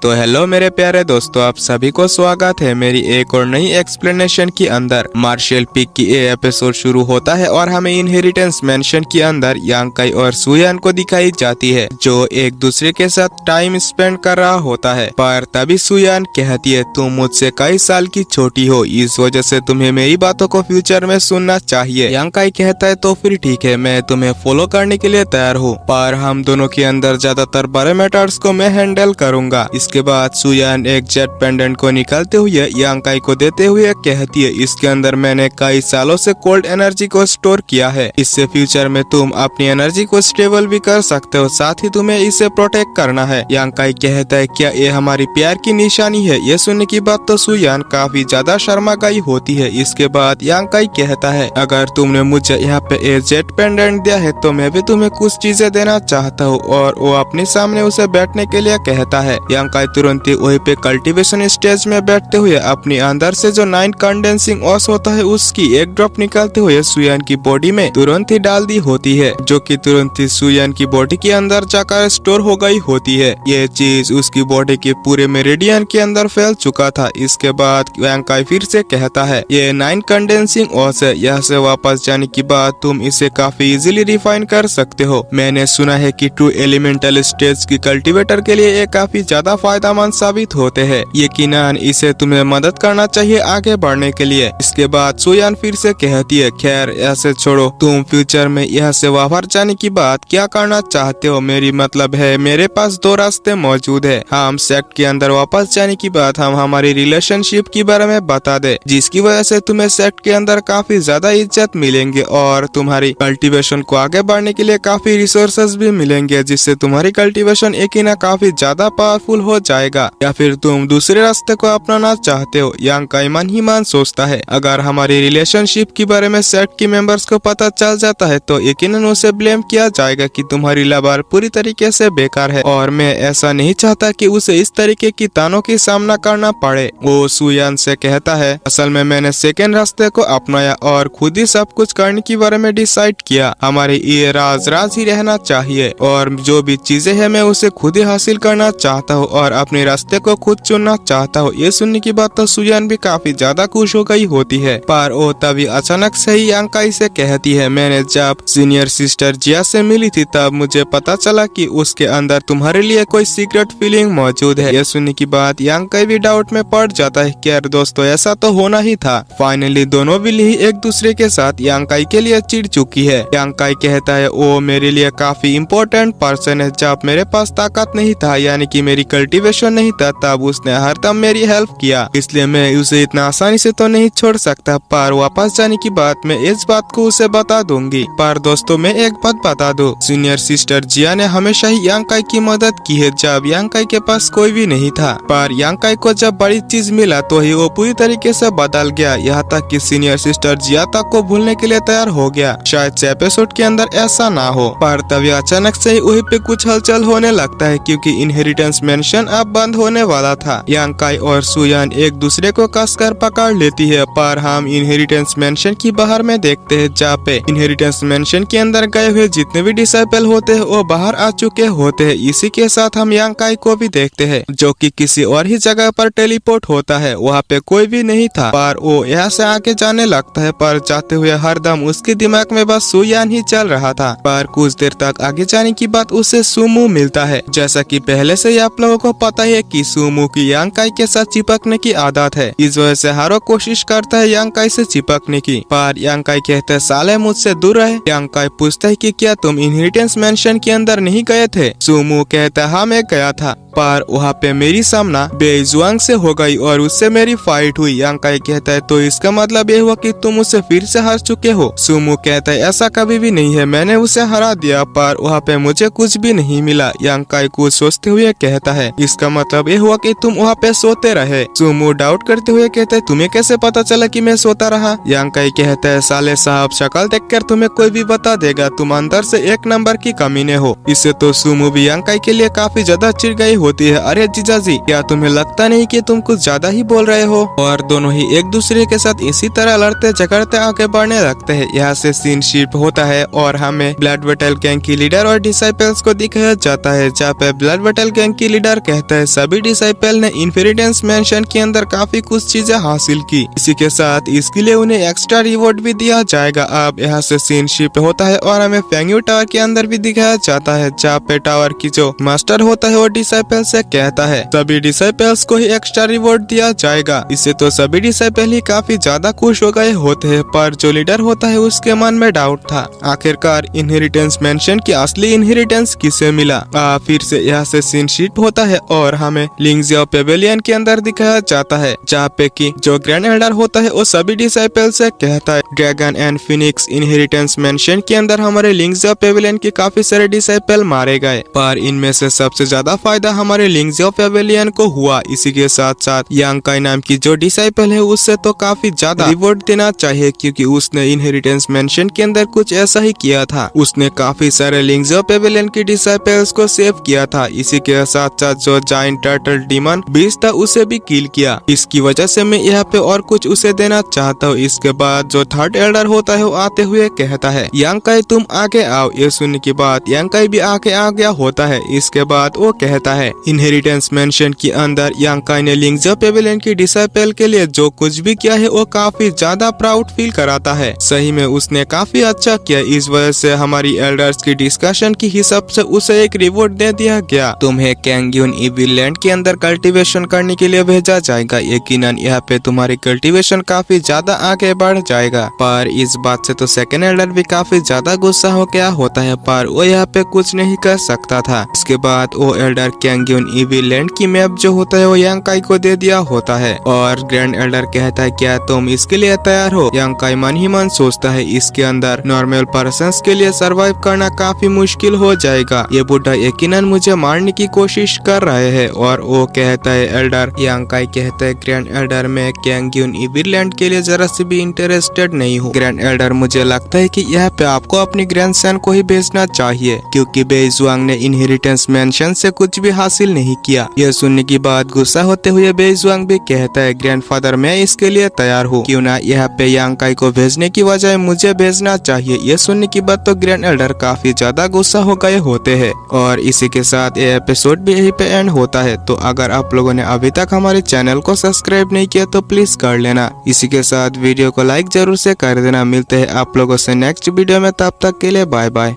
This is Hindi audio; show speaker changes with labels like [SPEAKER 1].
[SPEAKER 1] तो हेलो मेरे प्यारे दोस्तों, आप सभी को स्वागत है मेरी एक और नई एक्सप्लेनेशन के अंदर। मार्शल पीक की ये एपिसोड शुरू होता है और हमें इनहेरिटेंस मेंशन के अंदर यांग काई और सुयान को दिखाई जाती है जो एक दूसरे के साथ टाइम स्पेंड कर रहा होता है। पर तभी सुयान कहती है, तुम मुझसे कई साल की छोटी हो, इस वजह से तुम्हें मेरी बातों को फ्यूचर में सुनना चाहिए। यांग काई कहता है, तो फिर ठीक है, मैं तुम्हें फॉलो करने के लिए तैयार हूँ, पर हम दोनों के अंदर ज्यादातर बड़े मैटर्स को मैं हैंडल करूंगा। इसके बाद सुयान एक जेट पेंडेंट को निकालते हुए यांग काई को देते हुए कहती है, इसके अंदर मैंने कई सालों से कोल्ड एनर्जी को स्टोर किया है, इससे फ्यूचर में तुम अपनी एनर्जी को स्टेबल भी कर सकते हो, साथ ही तुम्हें इसे प्रोटेक्ट करना है। यांग काई कहता है, क्या ये हमारी प्यार की निशानी है? ये सुनने की बात तो सुयान काफी ज्यादा शर्मा गई होती है। इसके बाद यांग काई कहता है, अगर तुमने मुझे यहाँ पे ये जेट पेंडेंट दिया है तो मैं भी तुम्हें कुछ चीजें देना चाहता हूँ, और वो अपने सामने उसे बैठने के लिए कहता है। यांग काई तुरंत ही वहीं पे कल्टीवेशन स्टेज में बैठते हुए अपने अंदर से जो 9 कंडेंसिंग ऑस होता है उसकी एक ड्रॉप निकालते हुए सुयान की बॉडी में तुरंत ही डाल दी होती है, जो कि तुरंत ही सुयान की बॉडी के अंदर जाकर स्टोर हो गई होती है। ये चीज उसकी बॉडी के पूरे मेरिडियन के अंदर फैल चुका था। इसके बाद यांग काई फिर से कहता है, ये 9 कंडेंसिंग ऑस है, यहाँ से वापस जाने के बाद तुम इसे काफी इजीली रिफाइन कर सकते हो। मैंने सुना है कि ट्रू एलिमेंटल स्टेज की कल्टीवेटर के लिए ये काफी ज्यादा फायदेमंद साबित होते हैं, यकीनन इसे तुम्हें मदद करना चाहिए आगे बढ़ने के लिए। इसके बाद सुयान फिर से कहती है, खैर ऐसे छोड़ो, तुम फ्यूचर में यहाँ से बाहर जाने की बात क्या करना चाहते हो? मेरी मतलब है मेरे पास 2 रास्ते मौजूद है। हम सेक्ट के अंदर वापस जाने की बात हम हमारी रिलेशनशिप के बारे में बता दे, जिसकी वजह से तुम्हें सेक्ट के अंदर काफी ज्यादा इज्जत मिलेंगे और तुम्हारी कल्टीवेशन को आगे बढ़ने के लिए काफी रिसोर्सेज भी मिलेंगे, जिससे तुम्हारी कल्टीवेशन यकीनन काफी ज्यादा पावरफुल हो जाएगा। या फिर तुम दूसरे रास्ते को अपनाना चाहते हो? यांग काई मन ही मन सोचता है, अगर हमारी रिलेशनशिप के बारे में सेक्ट के मेंबर्स को पता चल जाता है तो यकीनन उसे ब्लेम किया जाएगा कि तुम्हारी लवर पूरी तरीके से बेकार है, और मैं ऐसा नहीं चाहता कि उसे इस तरीके की तानों की सामना करना पड़े। वो सुयान से कहता है, असल में मैंने सेकेंड रास्ते को अपनाया और खुद ही सब कुछ करने के बारे में डिसाइड किया। हमारे ये राज ही रहना चाहिए, और जो भी चीजें हैं मैं उसे खुद ही हासिल करना चाहता हूँ और अपने रास्ते को खुद चुनना चाहता हूँ। ये सुनने की बात तो सुयान भी काफी ज्यादा खुश हो गई होती है, पर वो तभी अचानक से ही यांग काई से कहती है, मैंने जब सीनियर सिस्टर जिया से मिली थी तब मुझे पता चला कि उसके अंदर तुम्हारे लिए कोई सीक्रेट फीलिंग मौजूद है। ये सुनने की बात यांग काई भी डाउट में पड़ जाता है कि यार दोस्तों, ऐसा तो होना ही था। फाइनली दोनों बिल्ली ही एक दूसरे के साथ यांग काई के लिए चिढ़ चुकी है। यांग काई कहता है, वो मेरे लिए काफी इम्पोर्टेंट पर्सन है। जब मेरे पास ताकत नहीं था, यानी कि मेरी कल्टीवेशन नहीं था, तब उसने हरदम मेरी हेल्प किया, इसलिए मैं उसे इतना आसानी से तो नहीं छोड़ सकता। पर वापस जाने की बात मैं इस बात को उसे बता दूंगी। पर दोस्तों, मैं एक बात बता दूं, सीनियर सिस्टर जिया ने हमेशा ही यांग काई की मदद की है जब यांग काई के पास कोई भी नहीं था, पर यांग काई को जब बड़ी चीज मिला तो ही वो पूरी तरीके से बदल गया, यहाँ तक कि सीनियर सिस्टर जिया तक को भूलने के लिए तैयार हो गया। शायद से एपिसोड के अंदर ऐसा ना हो, पर तभी अचानक से ही वहीं पे कुछ हलचल होने लगता है, क्योंकि इनहेरिटेंस मेंशन अब बंद होने वाला था। यांग काई और सुयान एक दूसरे को कसकर पकड़ लेती है, पर हम इनहेरिटेंस मेंशन की बाहर में देखते हैं, जहाँ पे इनहेरिटेंस मेंशन के अंदर गए हुए जितने भी डिसाइपल होते हैं वो बाहर आ चुके होते हैं। इसी के साथ हम यांग काई को भी देखते हैं, जो कि किसी और ही जगह पर टेलीपोर्ट होता है। वहाँ पे कोई भी नहीं था, पर वो यहाँ से आगे जाने लगता है, पर जाते हुए हरदम उसके दिमाग में बस सुयान ही चल रहा था। पर कुछ देर तक आगे जाने की बाद उसे सुमो मिलता है। जैसा कि पहले से ही आप लोगों को पता है कि सुमो की यांग काई के साथ चिपकने की आदत है, इस वजह से हर कोशिश करता है यांग काई से चिपकने की, पर यांग काई कहते हैं, साले मुझसे दूर रहे। यांग काई पूछता है कि क्या तुम इनहेरिटेंस मेंशन के अंदर नहीं गए थे? सुमो कहता है, हाँ मैं गया था, पर वहाँ पे मेरी सामना बेजुआंग से हो गई और उससे मेरी फाइट हुई। यांग काई कहता है, तो इसका मतलब ये हुआ कि तुम उससे फिर से हार चुके हो? सुमो कहता है, ऐसा कभी भी नहीं है, मैंने उसे हरा दिया, पर वहाँ पे मुझे कुछ भी नहीं मिला। यांग काई कुछ सोचते हुए कहता है, इसका मतलब ये हुआ कि तुम वहाँ पे सोते रहे? सुमो डाउट करते हुए कहता है, तुम्हें कैसे पता चला कि मैं सोता रहा? यांग काई कहता है, साले साहब, शक्ल देखकर तुम्हें कोई भी बता देगा, तुम अंदर से 1 नंबर की कमीने हो। इससे तो सुमो भी यांग काई के लिए काफी ज्यादा चिढ़ गई होती है, अरे जीजा जी क्या तुम्हें लगता नहीं कि तुम कुछ ज्यादा ही बोल रहे हो। और दोनों ही एक दूसरे के साथ इसी तरह लड़ते झगड़ते आगे बढ़ने लगते हैं। यहाँ से सीन शिफ्ट होता है और हमें ब्लड वेटल गैंग की लीडर और डिसाइपल्स को दिखाया जाता है, जहाँ पे ब्लड वेटल गैंग की लीडर कहता है सभी डिसाइपल ने इन्हेरिटेंस मैंशन के अंदर काफी कुछ चीजें हासिल की, इसी के साथ इसके लिए उन्हें एक्स्ट्रा रिवॉर्ड भी दिया जाएगा। अब यहाँ से सीन शिफ्ट होता है और हमें फेंग्यू टावर के अंदर भी दिखाया जाता है, जहाँ पे टावर की जो मास्टर होता है वो डिसाइपल से कहता है सभी डिसाइपल्स को ही एक्स्ट्रा रिवॉर्ड दिया जाएगा। इससे तो सभी डिसाइपल ही काफी ज्यादा खुश हो गए होते हैं, पर जो लीडर होता है उसके मन में डाउट था आखिरकार इनहेरिटेंस मेंशन की असली इनहेरिटेंस किसे मिला। फिर से यहाँ से सीन शिफ्ट होता है और हमें लिंगजियाओ पेवेलियन के अंदर दिखाया जाता है, जहाँ पे कि जो ग्रैंड एल्डर होता है वो सभी डिसाइपल से कहता है dragon and Phoenix inheritance mention के अंदर हमारे लिंगजियाओ पेवेलियन के काफी सारे डिसाइपल मारे गए, पर इनमें से सबसे ज्यादा फायदा हमारे लिंगजियाओ पेवेलियन को हुआ। इसी के साथ साथ यांग काई नाम की जो डिसाइपल है उससे तो काफी ज्यादा रिवॉर्ड देना चाहिए, क्योंकि उसने इनहेरिटेंस मेंशन के अंदर कुछ ऐसा ही किया था, उसने काफी सारे लिंगजियाओ पेवेलियन की डिसाइपल्स को सेव किया था। इसी के साथ साथ जो जायंट टर्टल डीमन बीस्ट था उसे भी किल किया, इसकी वजह से मैं यहाँ पे और कुछ उसे देना चाहता हूँ। इसके बाद जो थर्ड एल्डर होता है वो आते हुए कहता है यांग काई तुम आगे आओ। ये सुनने की बात यांग काई भी आगे आ गया होता है। इसके बाद वो कहता है इनहेरिटेंस मेंशन के अंदर यांग काई ने लिंगजियाओ पेवेलियन की डिसाइपल के लिए जो कुछ भी किया है वो काफी ज्यादा प्राउड फील कराता है, सही में उसने काफी अच्छा किया। इस वजह से हमारी एल्डर्स की डिस्कशन के हिसाब से उसे एक रिवॉर्ड दे दिया गया, तुम्हें कैंग्यून इविल लैंड के अंदर कल्टीवेशन करने के लिए भेजा जाएगा। यकीनन यहाँ पे तुम्हारी कल्टीवेशन काफी ज्यादा आगे बढ़ जाएगा। पर इस बात से तो सेकंड एल्डर भी काफी ज्यादा गुस्सा हो गया होता है, पर वो यहाँ पे कुछ नहीं कर सकता था। इसके बाद वो एल्डर कैंग्यून इविल लैंड की मैप जो होता है वो यांग काई को दे दिया होता है और ग्रैंड एल्डर कहता है क्या तुम इसके लिए तैयार हो। यांग काई मन ही मन सोचता है इसके अंदर नॉर्मल पर्सन्स के लिए सरवाइव करना काफी मुश्किल हो जाएगा, ये बुढ़ा यकीनन मुझे मारने की कोशिश कर रहे हैं। और वो कहता है एल्डर यांग काई कहता है ग्रैंड एल्डर मैं कैंग्यून इविल लैंड के लिए जरा से भी इंटरेस्टेड नहीं हूँ। ग्रैंड एल्डर मुझे लगता है कि यहाँ पे आपको अपनी ग्रैंडसन को ही भेजना चाहिए, क्योंकि बेइजुआंग ने इनहेरिटेंस मेंशन से कुछ भी हासिल नहीं किया। यह सुनने की बात गुस्सा होते हुए बेइजुआंग भी कहता है ग्रैंडफादर मैं इसके लिए तैयार हूँ, क्यों ना यहाँ पे यांग काई को भेजने की बजाय मुझे भेजना चाहिए। यह सुनने की बात तो ग्रैंड एल्डर काफी ज्यादा गुस्सा हो गए होते हैं। और इसी के साथ ये एपिसोड भी यहीं पे एंड होता है। तो अगर आप लोगों ने अभी तक हमारे चैनल को सब्सक्राइब नहीं किया तो प्लीज कर लेना। इसी के साथ वीडियो को लाइक जरूर से कर देना। मिलते हैं आप लोगों से नेक्स्ट वीडियो में, तब तक के लिए बाय बाय।